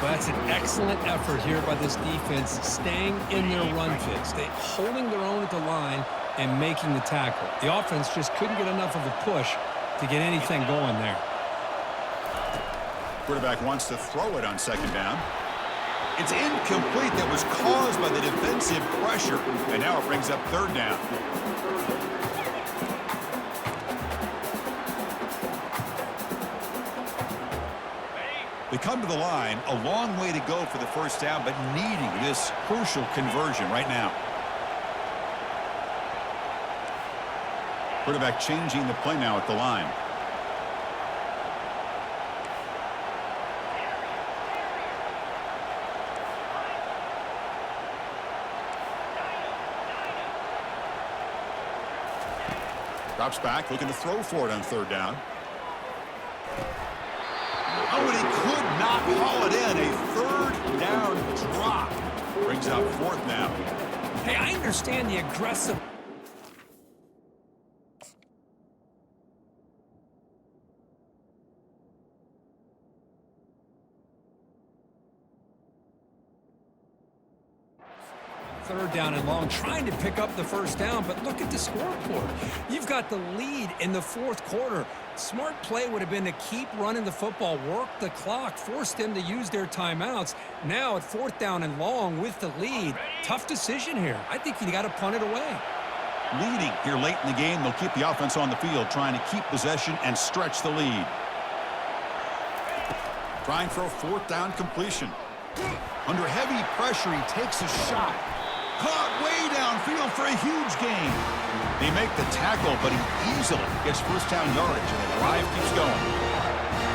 Well, that's an excellent effort here by this defense, staying in their run fits, holding their own at the line and making the tackle. The offense just couldn't get enough of a push to get anything going there. Quarterback wants to throw it on second down. It's incomplete. That was caused by the defensive pressure. And now it brings up third down. They come to the line, a long way to go for the first down, but needing this crucial conversion right now. Quarterback changing the play now at the line. Drops back, looking to throw for it on third down. Oh, and he could not haul it in. A third down drop. Brings up fourth down. Hey, I understand the aggressive. Third down and long, trying to pick up the first down, but look at the scoreboard. You've got the lead in the fourth quarter. Smart play would have been to keep running the football, work the clock, force them to use their timeouts. Now at fourth down and long with the lead, tough decision here. I think you got to punt it away. Leading here late in the game, they'll keep the offense on the field, trying to keep possession and stretch the lead. Trying for a fourth down completion. Under heavy pressure, he takes a shot. Caught way downfield for a huge gain. They make the tackle, but he easily gets first down yardage, and the drive keeps going.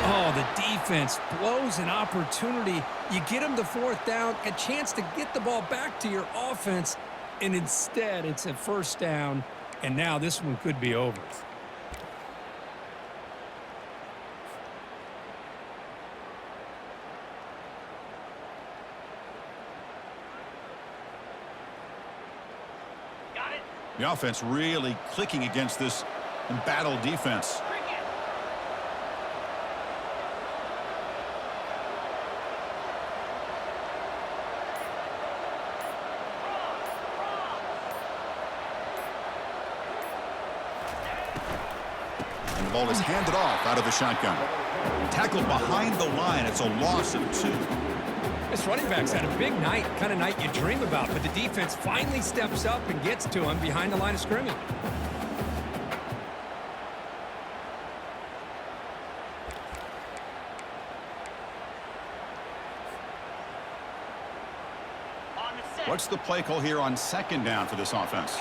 Oh, the defense blows an opportunity. You get them the fourth down, a chance to get the ball back to your offense, and instead it's a first down, and now this one could be over. The offense really clicking against this embattled defense. And the ball is handed off out of the shotgun. Tackled behind the line. It's a loss of 2. This running back's had a big night, kind of night you dream about, but the defense finally steps up and gets to him behind the line of scrimmage. What's the play call here on second down for this offense?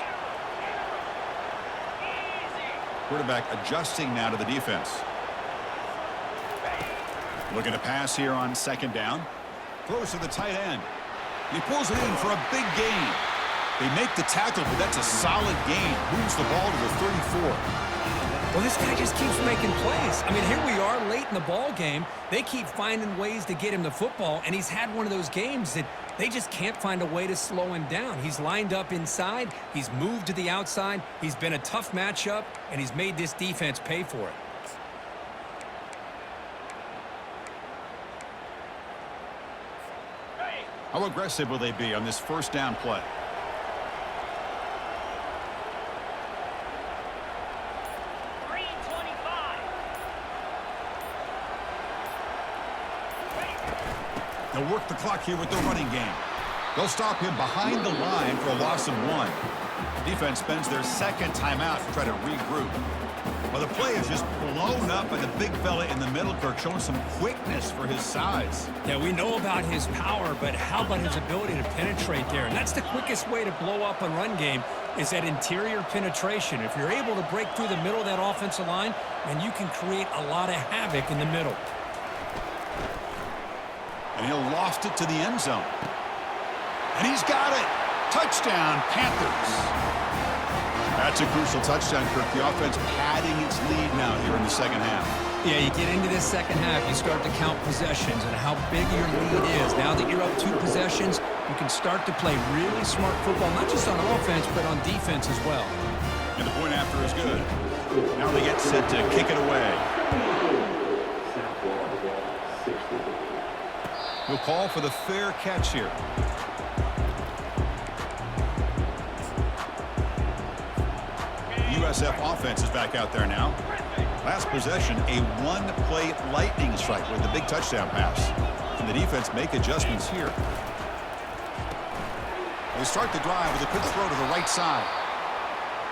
Quarterback adjusting now to the defense. Looking to pass here on second down. Throws to the tight end. He pulls it in for a big gain. They make the tackle, but that's a solid gain. Moves the ball to the 34. Well, this guy just keeps making plays. I mean, here we are late in the ball game. They keep finding ways to get him the football, and he's had one of those games that they just can't find a way to slow him down. He's lined up inside. He's moved to the outside. He's been a tough matchup, and he's made this defense pay for it. How aggressive will they be on this first down play? They'll work the clock here with the running game. They'll stop him behind the line for a loss of 1. Defense spends their second timeout to try to regroup. Well, the play is just blown up by the big fella in the middle, Kirk, showing some quickness for his size. Yeah, we know about his power, but how about his ability to penetrate there? And that's the quickest way to blow up a run game is that interior penetration. If you're able to break through the middle of that offensive line, then you can create a lot of havoc in the middle. And he'll loft it to the end zone. And he's got it. Touchdown, Panthers. That's a crucial touchdown, Kirk. The offense padding its lead now here in the second half. Yeah, you get into this second half, you start to count possessions and how big your lead is. Now that you're up 2 possessions, you can start to play really smart football, not just on offense, but on defense as well. And the point after is good. Now they get set to kick it away. He'll call for the fair catch here. USF offense is back out there now. Last possession, a one-play lightning strike with the big touchdown pass. And the defense make adjustments here. They start the drive with a quick throw to the right side.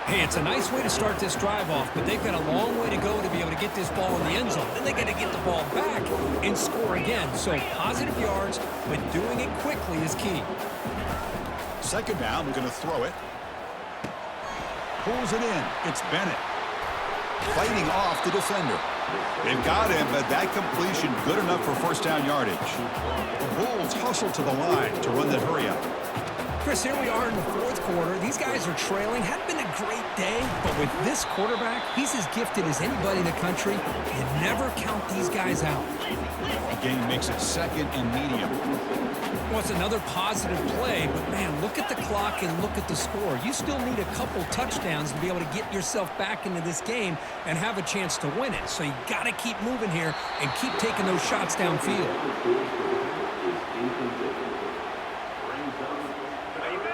Hey, it's a nice way to start this drive off, but they've got a long way to go to be able to get this ball in the end zone. Then they got to get the ball back and score again. So positive yards, but doing it quickly is key. Second down, we're going to throw it. Pulls it in. It's Bennett. Fighting off the defender. They've got him, but that completion good enough for first down yardage. The Bulls hustle to the line to run that hurry up. Chris, here we are in the fourth quarter. These guys are trailing. Hadn't been a great day, but with this quarterback, he's as gifted as anybody in the country. You never count these guys out. The game makes it second and medium. Well, it's another positive play, but man, look at the clock and look at the score. You still need a couple touchdowns to be able to get yourself back into this game and have a chance to win it. So you got to keep moving here and keep taking those shots downfield.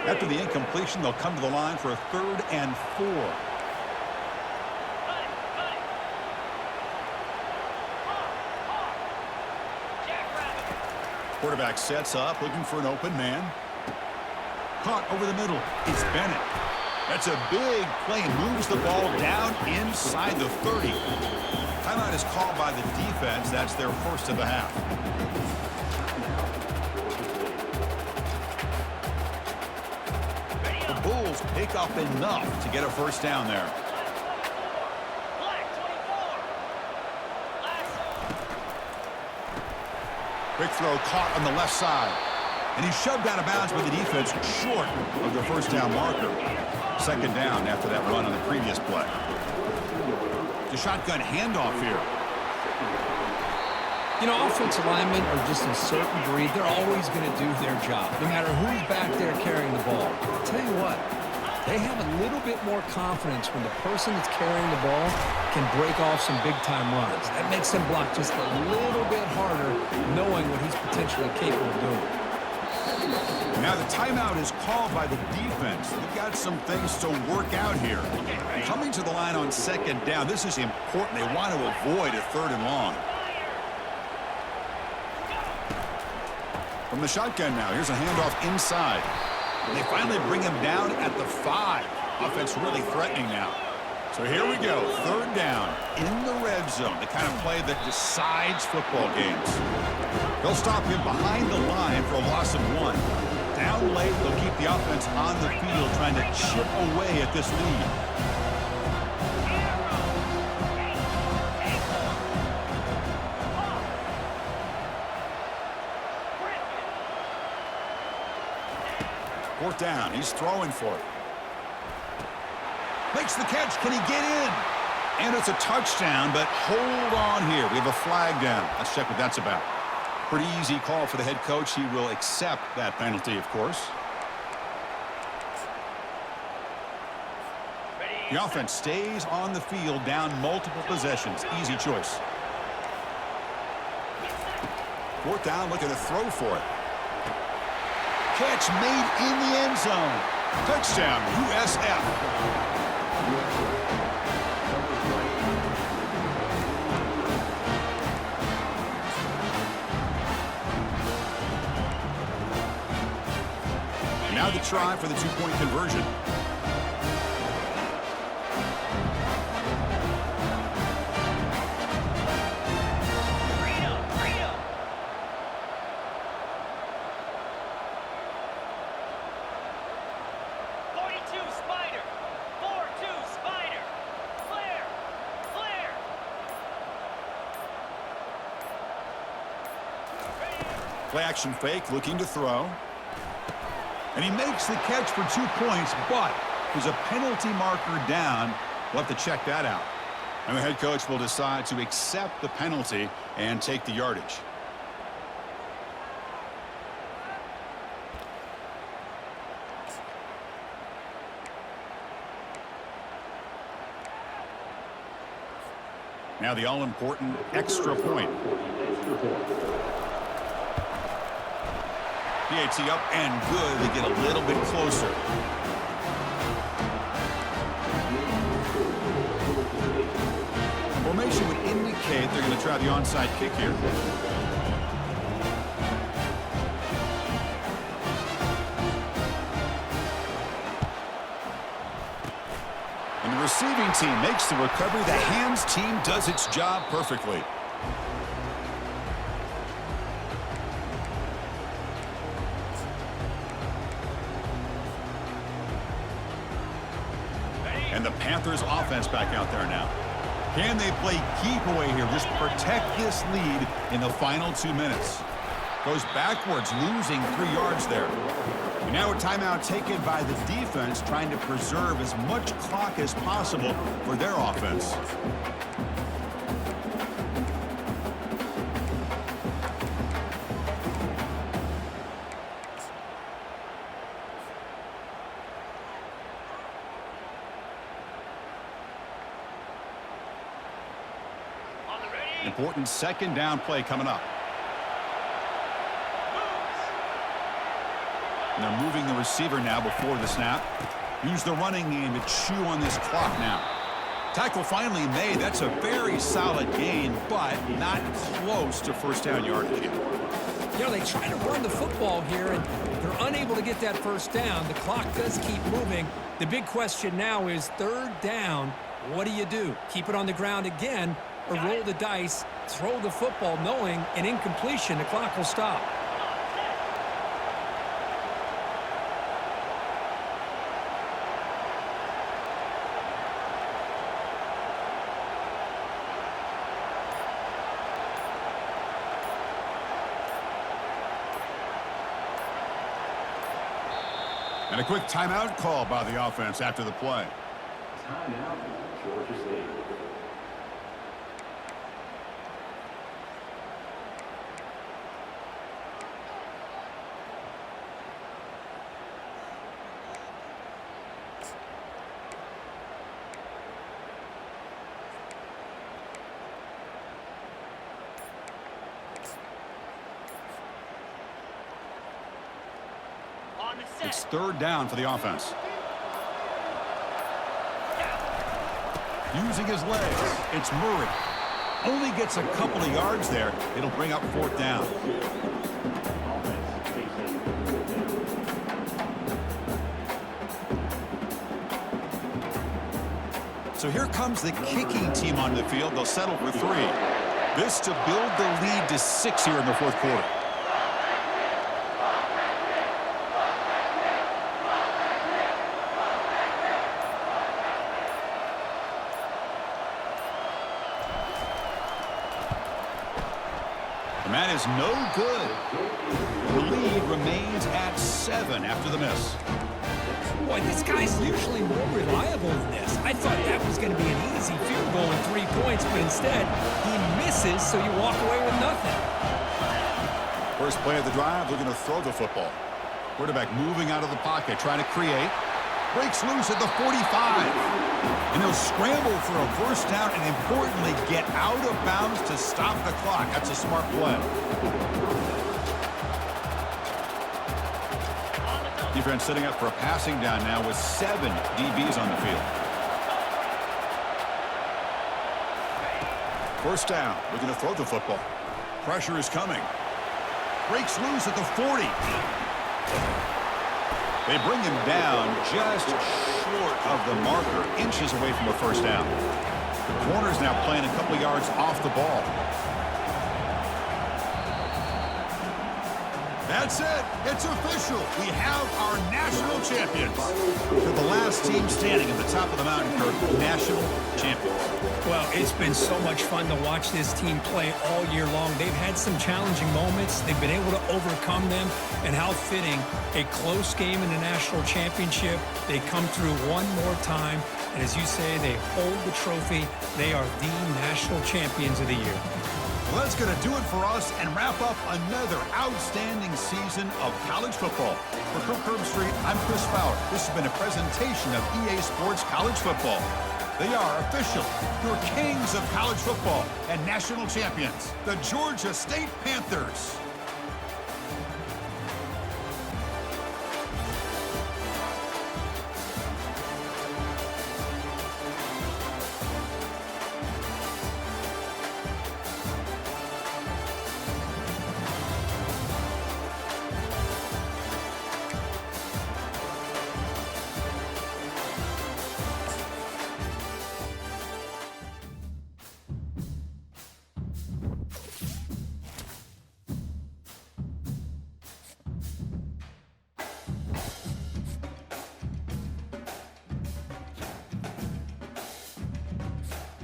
After the incompletion, they'll come to the line for a 3rd and 4. Quarterback sets up, looking for an open man. Caught over the middle. It's Bennett. That's a big play. Moves the ball down inside the 30. Timeout is called by the defense. That's their first of the half. The Bulls pick up enough to get a first down there. Quick throw caught on the left side. And he's shoved out of bounds by the defense short of the first down marker. Second down after that run on the previous play. The shotgun handoff here. You know, offensive linemen are just a certain breed. They're always going to do their job, no matter who's back there carrying the ball. I'll tell you what, they have a little bit more confidence when the person that's carrying the ball can break off some big-time runs. That makes them block just a little bit harder, knowing what he's potentially capable of doing. Now the timeout is called by the defense. They've got some things to work out here. Coming to the line on second down, this is important. They want to avoid a 3rd and long. From the shotgun now, here's a handoff inside. And they finally bring him down at the 5. Offense really threatening now. So here we go, 3rd down in the red zone, the kind of play that decides football games. They'll stop him behind the line for a loss of 1. Down late, they'll keep the offense on the field trying to chip away at this lead. Fourth down, he's throwing for it. Makes the catch, can he get in? And it's a touchdown, but hold on here. We have a flag down. Let's check what that's about. Pretty easy call for the head coach. He will accept that penalty, of course. The offense stays on the field, down multiple possessions. Easy choice. Fourth down, looking to throw for it. Catch made in the end zone. Touchdown, USF. Now the try for the 2-point conversion. Play action fake, looking to throw. And he makes the catch for 2 points, but there's a penalty marker down. We'll have to check that out. And the head coach will decide to accept the penalty and take the yardage. Now the all-important extra point. PAT up and good. They get a little bit closer. Formation would indicate they're going to try the onside kick here. And the receiving team makes the recovery. The hands team does its job perfectly. And the Panthers offense back out there now. Can they play keep away here? Just protect this lead in the final 2 minutes. Goes backwards, losing 3 yards there. And now a timeout taken by the defense, trying to preserve as much clock as possible for their offense. Important second down play coming up. And they're moving the receiver now before the snap. Use the running game to chew on this clock now. Tackle finally made. That's a very solid gain, but not close to first down yardage. You know, they try to run the football here, and they're unable to get that first down. The clock does keep moving. The big question now is third down. What do? Keep it on the ground again, or roll the dice, throw the football, knowing an incompletion, the clock will stop. And a quick timeout call by the offense after the play. Timeout, Georgia State. It's third down for the offense. Using his legs, it's Murray. Only gets a couple of yards there. It'll bring up fourth down. So here comes the kicking team on the field. They'll settle for 3. This to build the lead to 6 here in the fourth quarter. And that is no good. The lead remains at 7 after the miss. Boy, this guy's usually more reliable than this. I thought that was going to be an easy field goal and 3 points, but instead, he misses, so you walk away with nothing. First play of the drive, they're going to throw the football. Quarterback moving out of the pocket, trying to create. Breaks loose at the 45. And he'll scramble for a first down and, importantly, get out of bounds to stop the clock. That's a smart play. Defense setting up for a passing down now with 7 DBs on the field. First down. We're going to throw the football. Pressure is coming. Breaks loose at the 40. They bring him down just short of the marker, inches away from a first down. The corner's now playing a couple yards off the ball. That's it. It's official. We have our national champions. They're the last team standing at the top of the mountain curve, national champions. Well, it's been so much fun to watch this team play all year long. They've had some challenging moments. They've been able to overcome them. And how fitting, a close game in the national championship. They come through one more time. And as you say, they hold the trophy. They are the national champions of the year. Well, that's going to do it for us and wrap up another outstanding season of college football. For Kirk Herbstreit, I'm Chris Fowler. This has been a presentation of EA Sports College Football. They are official, your kings of college football and national champions, the Georgia State Panthers.